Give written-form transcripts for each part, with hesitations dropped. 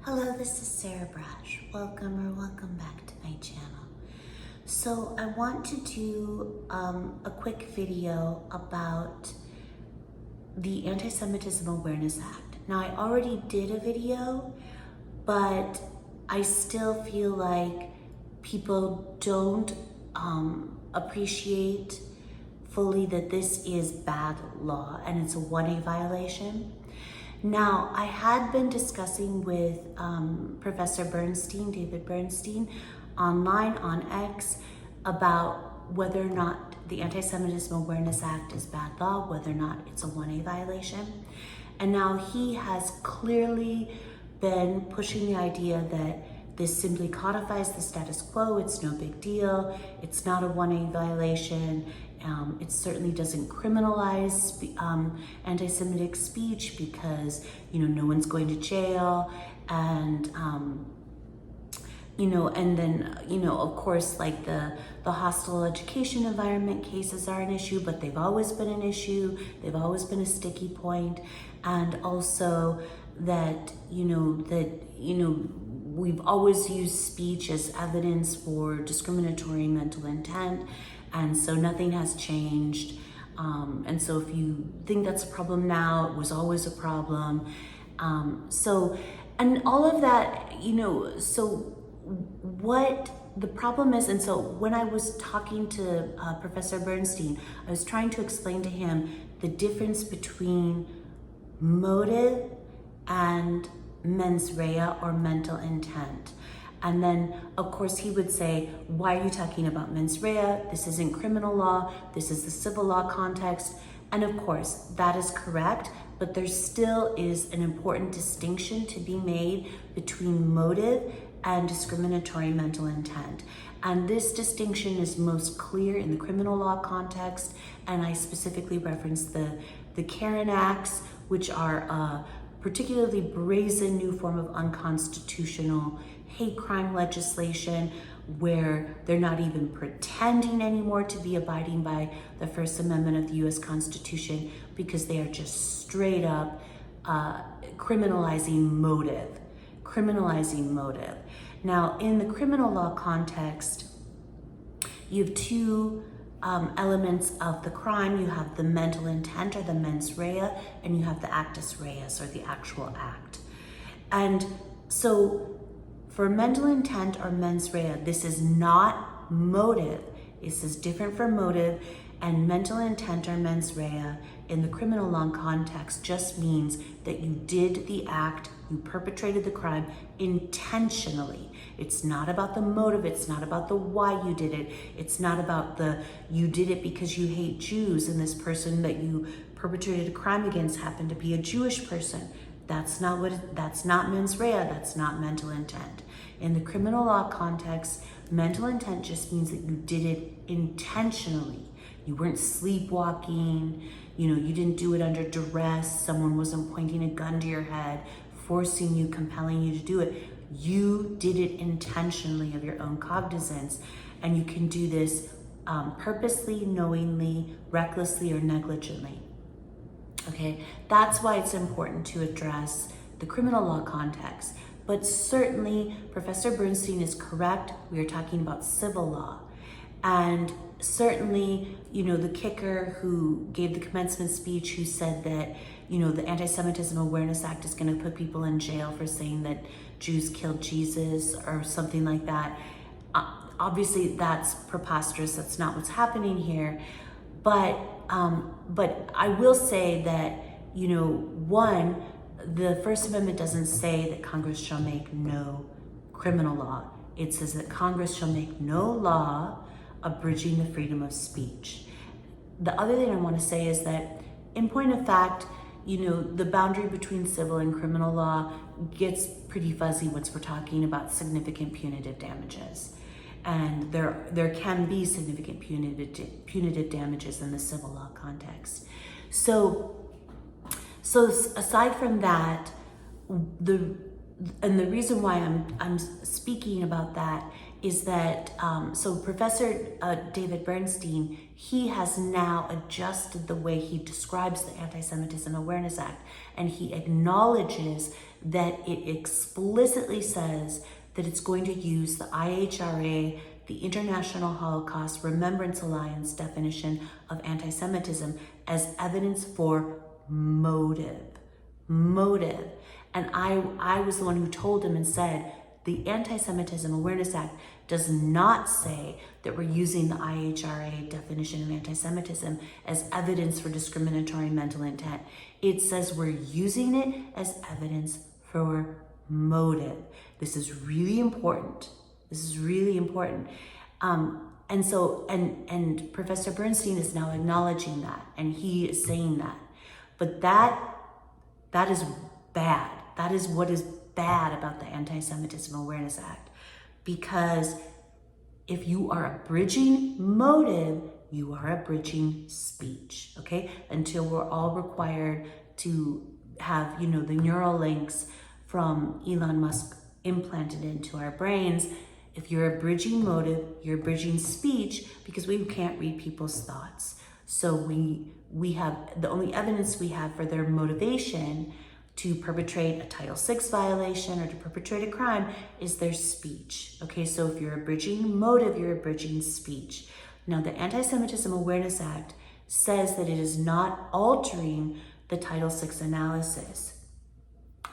Hello, this is Sarah Brash. Welcome back to my channel. So I want to do a quick video about the Anti-Semitism Awareness Act. Now, I already did a video, but I still feel like people don't appreciate fully that this is bad law and it's a 1A violation. Now, I had been discussing with Professor Bernstein, David Bernstein, online on X about whether or not the Anti-Semitism Awareness Act is bad law, whether or not it's a 1A violation. And now he has clearly been pushing the idea that this simply codifies the status quo, it's no big deal, it's not a 1A violation, it certainly doesn't criminalize anti-Semitic speech because, no one's going to jail, and, and then, of course, like the hostile education environment cases are an issue, but they've always been an issue, they've always been a sticky point, and also that, we've always used speech as evidence for discriminatory mental intent, and so nothing has changed. And so if you think that's a problem now, it was always a problem. And all of that, so what the problem is, and so when I was talking to Professor Bernstein, I was trying to explain to him the difference between motive and mens rea, or mental intent. And then, of course, he would say, why are you talking about mens rea? This isn't criminal law, this is the civil law context. And of course, that is correct, but there still is an important distinction to be made between motive and discriminatory mental intent. And this distinction is most clear in the criminal law context, and I specifically referenced the Karen Acts, which are a particularly brazen new form of unconstitutional hate crime legislation, where they're not even pretending anymore to be abiding by the First Amendment of the US Constitution, because they are just straight up criminalizing motive. Now, in the criminal law context, you have two elements of the crime. You have the mental intent, or the mens rea, and you have the actus reus, or the actual act. And so for mental intent or mens rea, this is not motive. This is different from motive, and mental intent or mens rea in the criminal law context just means that you did the act, you perpetrated the crime intentionally. It's not about the motive, it's not about the why you did it, it's not about you did it because you hate Jews and this person that you perpetrated a crime against happened to be a Jewish person. That's not mens rea, that's not mental intent. In the criminal law context, mental intent just means that you did it intentionally. You weren't sleepwalking, you didn't do it under duress, someone wasn't pointing a gun to your head, forcing you, compelling you to do it. You did it intentionally of your own cognizance, and you can do this purposely, knowingly, recklessly, or negligently. Okay, that's why it's important to address the criminal law context. But certainly, Professor Bernstein is correct. We are talking about civil law. And certainly, the kicker who gave the commencement speech, who said that, the Anti-Semitism Awareness Act is going to put people in jail for saying that Jews killed Jesus or something like that. Obviously, that's preposterous. That's not what's happening here. But I will say that, one, the First Amendment doesn't say that Congress shall make no criminal law. It says that Congress shall make no law abridging the freedom of speech. The other thing I want to say is that, in point of fact, the boundary between civil and criminal law gets pretty fuzzy once we're talking about significant punitive damages. And there can be significant punitive damages in the civil law context. So aside from that, the reason why I'm speaking about that is that, so Professor David Bernstein, he has now adjusted the way he describes the Anti-Semitism Awareness Act, and he acknowledges that it explicitly says that it's going to use the IHRA, the International Holocaust Remembrance Alliance definition of anti-Semitism, as evidence for motive. Motive. And I was the one who told him and said, the Anti-Semitism Awareness Act does not say that we're using the IHRA definition of anti-Semitism as evidence for discriminatory mental intent. It says we're using it as evidence for motive. This is really important. This is really important. And Professor Bernstein is now acknowledging that, and he is saying that. But that is bad. That is what is bad about the Anti-Semitism Awareness Act. Because if you are abridging motive, you are abridging speech, okay? Until we're all required to have, the neural links from Elon Musk implanted into our brains. If you're abridging motive, you're abridging speech, because we can't read people's thoughts. So we have, the only evidence we have for their motivation to perpetrate a Title VI violation or to perpetrate a crime is their speech. Okay, so if you're abridging motive, you're abridging speech. Now, the Anti-Semitism Awareness Act says that it is not altering the Title VI analysis,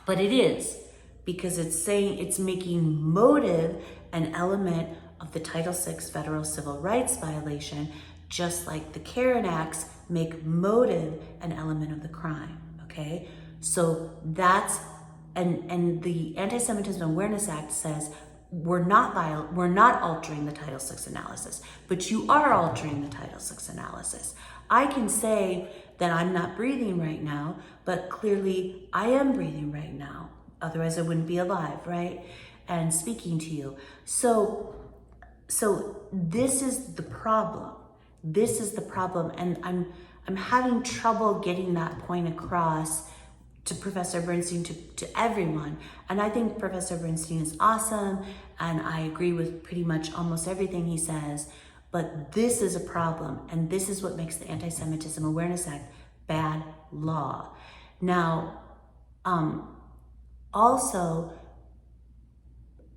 but it is, because it's saying it's making motive an element of the Title VI federal civil rights violation, just like the Karen Acts make motive an element of the crime, okay? So that's, and the Anti-Semitism Awareness Act says we're not altering the Title VI analysis, but you are altering the Title VI analysis. I can say that I'm not breathing right now, but clearly I am breathing right now. Otherwise I wouldn't be alive, right? And speaking to you. So this is the problem. This is the problem. And I'm having trouble getting that point across to Professor Bernstein, to everyone. And I think Professor Bernstein is awesome, and I agree with pretty much almost everything he says, but this is a problem, and this is what makes the Anti-Semitism Awareness Act bad law. Now, also,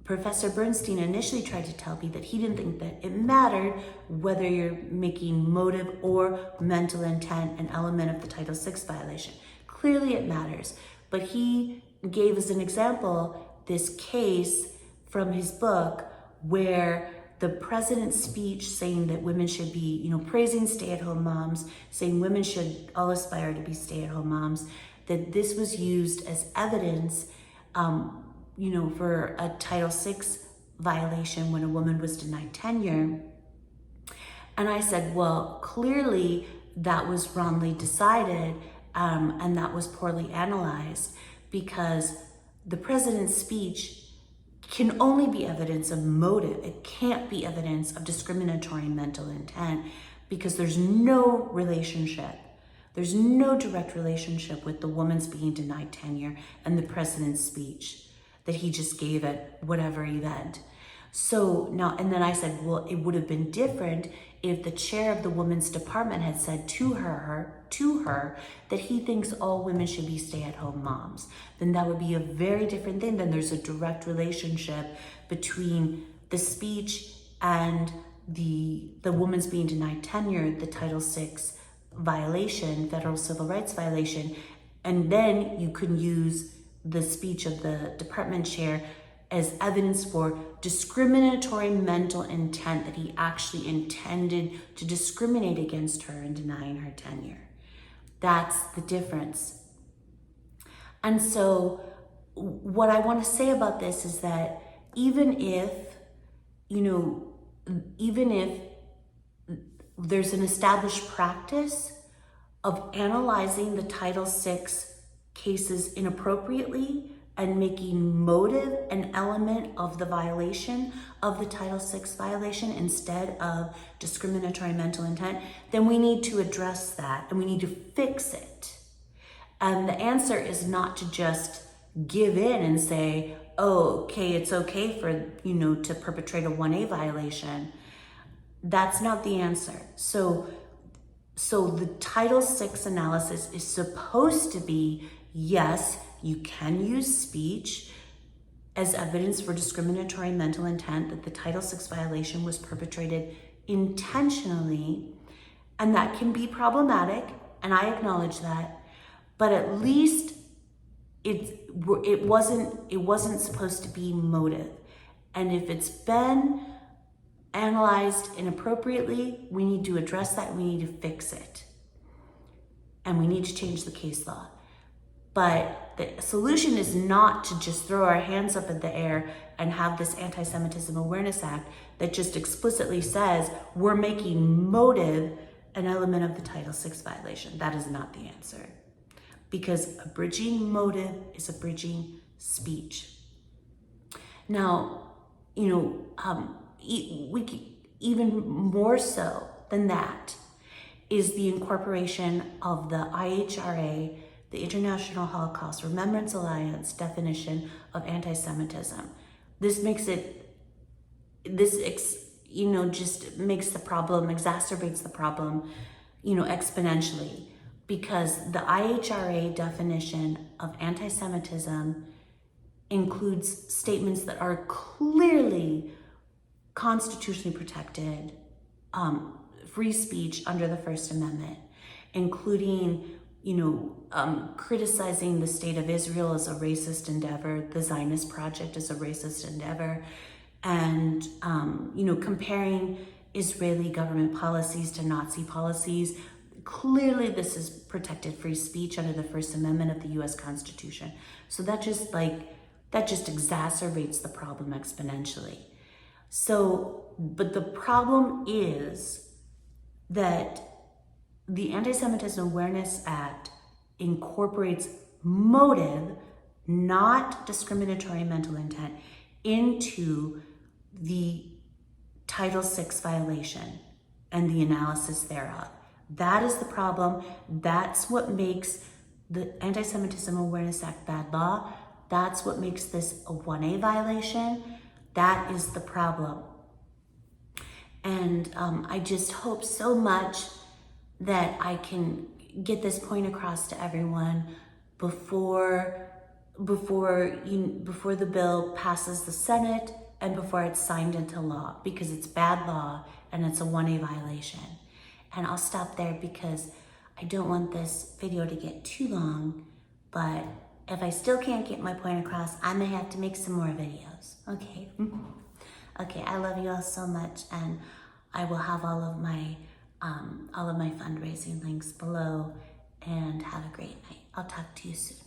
Professor Bernstein initially tried to tell me that he didn't think that it mattered whether you're making motive or mental intent an element of the Title VI violation. Clearly it matters, but he gave us an example, this case from his book, where the president's speech saying that women should be, praising stay-at-home moms, saying women should all aspire to be stay-at-home moms, that this was used as evidence, for a Title VI violation when a woman was denied tenure. And I said, well, clearly that was wrongly decided, and that was poorly analyzed, because the president's speech can only be evidence of motive. It can't be evidence of discriminatory mental intent, because there's no relationship. There's no direct relationship with the woman's being denied tenure and the president's speech that he just gave at whatever event. So now, and then I said, well, it would have been different if the chair of the women's department had said to her that he thinks all women should be stay-at-home moms. Then that would be a very different thing. Then there's a direct relationship between the speech and the woman's being denied tenure, the Title VI violation, federal civil rights violation, and then you can use the speech of the department chair as evidence for discriminatory mental intent, that he actually intended to discriminate against her in denying her tenure. That's the difference. And so what I want to say about this is that even if there's an established practice of analyzing the Title VI cases inappropriately and making motive an element of the violation of the Title VI violation instead of discriminatory mental intent, then we need to address that and we need to fix it. And the answer is not to just give in and say, oh, okay, it's okay for, to perpetrate a 1A violation. That's not the answer. So the Title VI analysis is supposed to be, yes, you can use speech as evidence for discriminatory mental intent, that the Title VI violation was perpetrated intentionally, and that can be problematic, and I acknowledge that, but at least it wasn't supposed to be motive. And if it's been analyzed inappropriately, we need to address that, we need to fix it. And we need to change the case law. But the solution is not to just throw our hands up in the air and have this Anti-Semitism Awareness Act that just explicitly says we're making motive an element of the Title VI violation. That is not the answer. Because abridging motive is abridging speech. Now, even more so than that is the incorporation of the IHRA, the International Holocaust Remembrance Alliance definition of anti-Semitism. This makes it, just makes the problem, exacerbates the problem, exponentially, because the IHRA definition of anti-Semitism includes statements that are clearly constitutionally protected, free speech under the First Amendment, including, criticizing the state of Israel as a racist endeavor, the Zionist project as a racist endeavor, and, comparing Israeli government policies to Nazi policies. Clearly, this is protected free speech under the First Amendment of the U.S. Constitution. So that just exacerbates the problem exponentially. So, but the problem is that the Anti-Semitism Awareness Act incorporates motive, not discriminatory mental intent, into the Title VI violation and the analysis thereof. That is the problem. That's what makes the Anti-Semitism Awareness Act bad law. That's what makes this a 1A violation. That is the problem. And I just hope so much that I can get this point across to everyone before the bill passes the Senate and before it's signed into law, because it's bad law and it's a 1A violation. And I'll stop there because I don't want this video to get too long, but if I still can't get my point across, I may have to make some more videos, okay? Okay, I love you all so much, and I will have all of my fundraising links below, and have a great night. I'll talk to you soon.